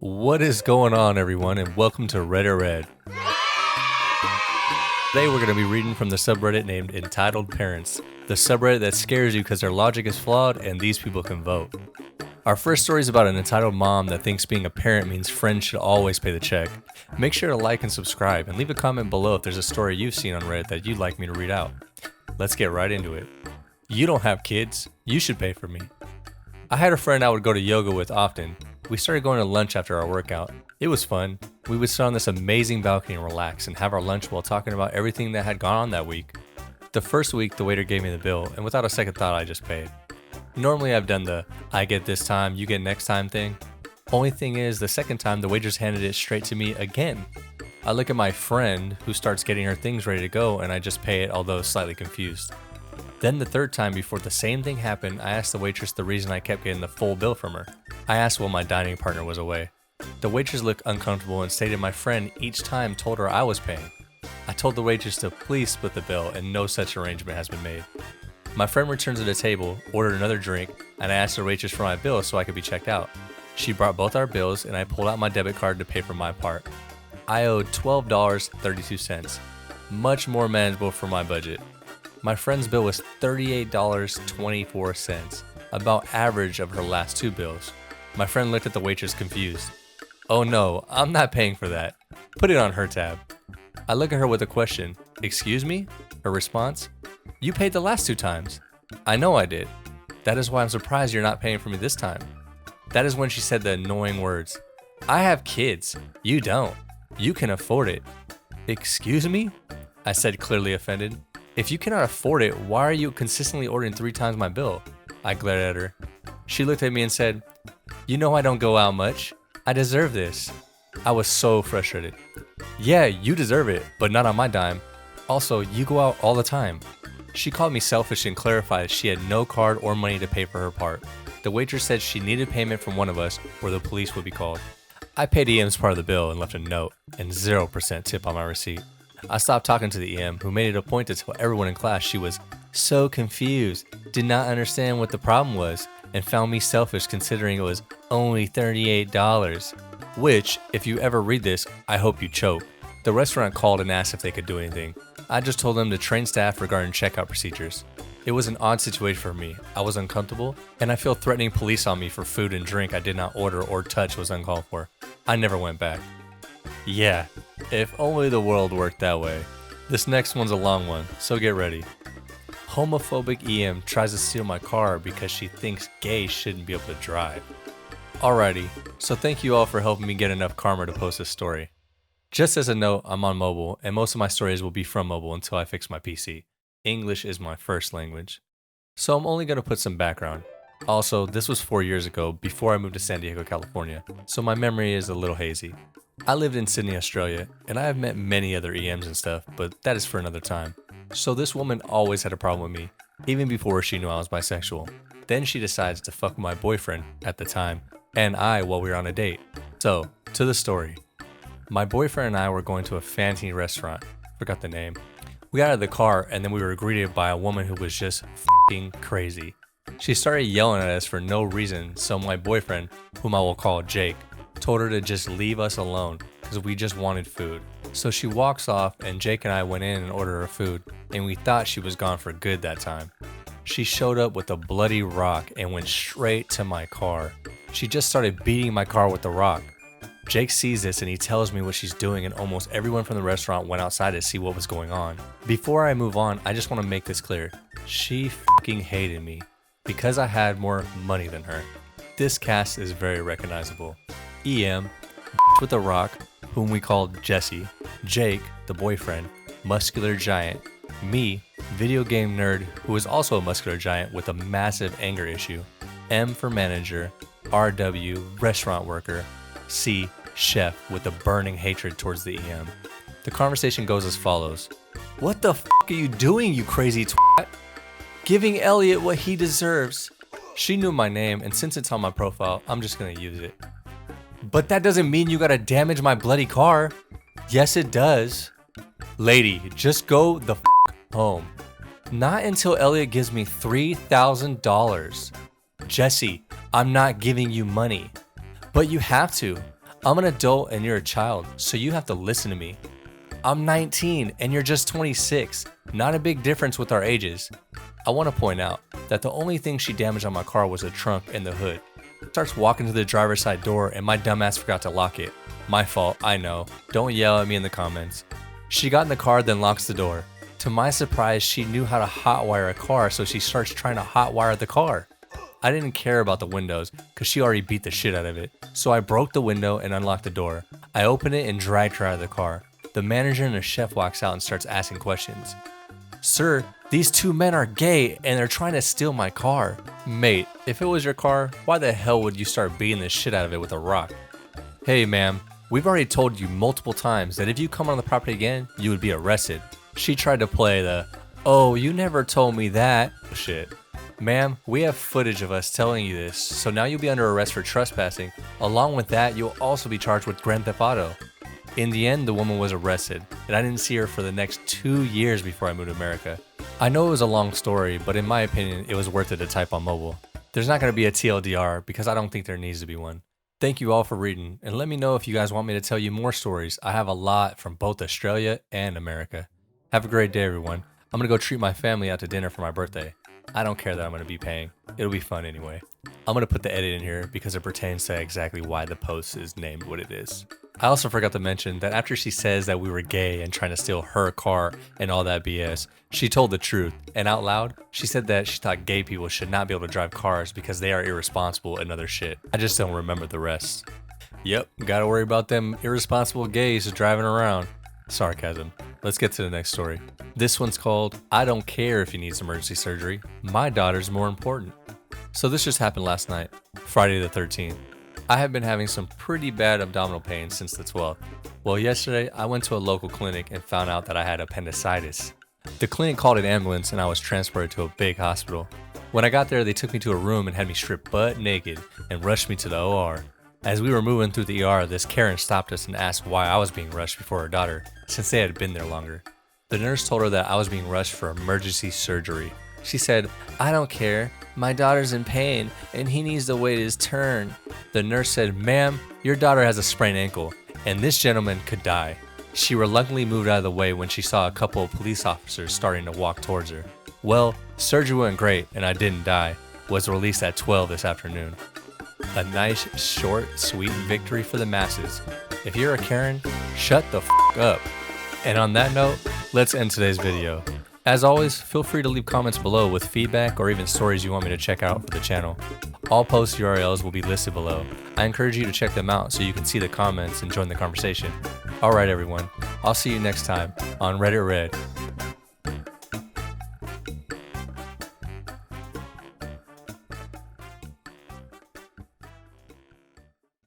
What is going on, everyone, and welcome to Red or Red. Today we're going to be reading from the subreddit named Entitled Parents, the subreddit that scares you because their logic is flawed and these people can vote. Our first story is about an entitled mom that thinks being a parent means friends should always pay the check. Make sure to like and subscribe, and leave a comment below if there's a story you've seen on Reddit that you'd like me to read out. Let's get right into it. You don't have kids, you should pay for me. I had a friend I would go to yoga with often. We started going to lunch after our workout. It was fun. We would sit on this amazing balcony and relax and have our lunch while talking about everything that had gone on that week. The first week, the waiter gave me the bill, and without a second thought, I just paid. Normally, I've done the I get this time, you get next time thing. Only thing is, the second time, the waitress handed it straight to me again. I look at my friend, who starts getting her things ready to go, and I just pay it, although slightly confused. Then the third time, before the same thing happened, I asked the waitress the reason I kept getting the full bill from her. I asked while my dining partner was away. The waitress looked uncomfortable and stated my friend each time told her I was paying. I told the waitress to please split the bill, and no such arrangement has been made. My friend returned to the table, ordered another drink, and I asked the waitress for my bill so I could be checked out. She brought both our bills, and I pulled out my debit card to pay for my part. I owed $12.32, much more manageable for my budget. My friend's bill was $38.24, about average of her last two bills. My friend looked at the waitress confused. Oh no, I'm not paying for that. Put it on her tab. I look at her with a question. Excuse me? Her response? You paid the last two times. I know I did. That is why I'm surprised you're not paying for me this time. That is when she said the annoying words. I have kids. You don't. You can afford it. Excuse me? I said, clearly offended. If you cannot afford it, why are you consistently ordering 3 times my bill? I glared at her. She looked at me and said, You know I don't go out much. I deserve this. I was so frustrated. Yeah, you deserve it, but not on my dime. Also, you go out all the time. She called me selfish and clarified she had no card or money to pay for her part. The waitress said she needed payment from one of us or the police would be called. I paid EM's part of the bill and left a note and 0% tip on my receipt. I stopped talking to the EM, who made it a point to tell everyone in class she was so confused, did not understand what the problem was, and found me selfish considering it was only $38. Which, if you ever read this, I hope you choke. The restaurant called and asked if they could do anything. I just told them to train staff regarding checkout procedures. It was an odd situation for me. I was uncomfortable, and I feel threatening police on me for food and drink I did not order or touch was uncalled for. I never went back. Yeah, if only the world worked that way. This next one's a long one, so get ready. Homophobic EM tries to steal my car because she thinks gays shouldn't be able to drive. Alrighty, so thank you all for helping me get enough karma to post this story. Just as a note, I'm on mobile, and most of my stories will be from mobile until I fix my PC. English is my first language. So I'm only going to put some background. Also, this was 4 years ago, before I moved to San Diego, California, so my memory is a little hazy. I lived in Sydney, Australia, and I have met many other EMs and stuff, but that is for another time. So this woman always had a problem with me, even before she knew I was bisexual. Then she decides to fuck with my boyfriend, at the time, and I while we were on a date. So, to the story. My boyfriend and I were going to a fancy restaurant. Forgot the name. We got out of the car, and then we were greeted by a woman who was just f***ing crazy. She started yelling at us for no reason, so my boyfriend, whom I will call Jake, told her to just leave us alone because we just wanted food. So she walks off and Jake and I went in and ordered her food, and we thought she was gone for good that time. She showed up with a bloody rock and went straight to my car. She just started beating my car with the rock. Jake sees this and he tells me what she's doing, and almost everyone from the restaurant went outside to see what was going on. Before I move on, I just want to make this clear. She fucking hated me because I had more money than her. This cast is very recognizable. EM, with a rock, whom we called Jesse, Jake, the boyfriend, muscular giant, me, video game nerd, who is also a muscular giant with a massive anger issue, M for manager, RW, restaurant worker, C, chef with a burning hatred towards the EM. The conversation goes as follows. What the f*** are you doing, you crazy twat? Giving Elliot what he deserves. She knew my name, and since it's on my profile, I'm just gonna use it. But that doesn't mean you gotta damage my bloody car. Yes, it does. Lady, just go the f*** home. Not until Elliot gives me $3,000. Jesse, I'm not giving you money. But you have to. I'm an adult and you're a child, so you have to listen to me. I'm 19 and you're just 26. Not a big difference with our ages. I want to point out that the only thing she damaged on my car was the trunk and the hood. Starts walking to the driver's side door and my dumbass forgot to lock it. My fault, I know. Don't yell at me in the comments. She got in the car, then locks the door. To my surprise, she knew how to hotwire a car, so she starts trying to hotwire the car. I didn't care about the windows because she already beat the shit out of it. So I broke the window and unlocked the door. I opened it and dragged her out of the car. The manager and the chef walks out and starts asking questions. Sir, these two men are gay and they're trying to steal my car. Mate, if it was your car, why the hell would you start beating the shit out of it with a rock? Hey ma'am, we've already told you multiple times that if you come on the property again, you would be arrested. She tried to play the, oh, you never told me that shit. Ma'am, we have footage of us telling you this, so now you'll be under arrest for trespassing. Along with that, you'll also be charged with grand theft auto. In the end, the woman was arrested, and I didn't see her for the next 2 years before I moved to America. I know it was a long story, but in my opinion, it was worth it to type on mobile. There's not going to be a TLDR because I don't think there needs to be one. Thank you all for reading, and let me know if you guys want me to tell you more stories. I have a lot from both Australia and America. Have a great day, everyone. I'm going to go treat my family out to dinner for my birthday. I don't care that I'm going to be paying. It'll be fun anyway. I'm going to put the edit in here because it pertains to exactly why the post is named what it is. I also forgot to mention that after she says that we were gay and trying to steal her car and all that BS, she told the truth. And out loud, she said that she thought gay people should not be able to drive cars because they are irresponsible and other shit. I just don't remember the rest. Yep, gotta worry about them irresponsible gays driving around. Sarcasm. Let's get to the next story. This one's called, I don't care if he needs emergency surgery. My daughter's more important. So this just happened last night, Friday the 13th. I have been having some pretty bad abdominal pain since the 12th. Well, yesterday I went to a local clinic and found out that I had appendicitis. The clinic called an ambulance and I was transported to a big hospital. When I got there, they took me to a room and had me stripped butt naked and rushed me to the OR. As we were moving through the ER, this Karen stopped us and asked why I was being rushed before her daughter, since they had been there longer. The nurse told her that I was being rushed for emergency surgery. She said, I don't care. My daughter's in pain and he needs to wait his turn. The nurse said, ma'am, your daughter has a sprained ankle and this gentleman could die. She reluctantly moved out of the way when she saw a couple of police officers starting to walk towards her. Well, surgery went great and I didn't die. Was released at 12 this afternoon. A nice, short, sweet victory for the masses. If you're a Karen, shut the f*** up. And on that note, let's end today's video. As always, feel free to leave comments below with feedback or even stories you want me to check out for the channel. All post URLs will be listed below. I encourage you to check them out so you can see the comments and join the conversation. Alright everyone, I'll see you next time on Reddit Red.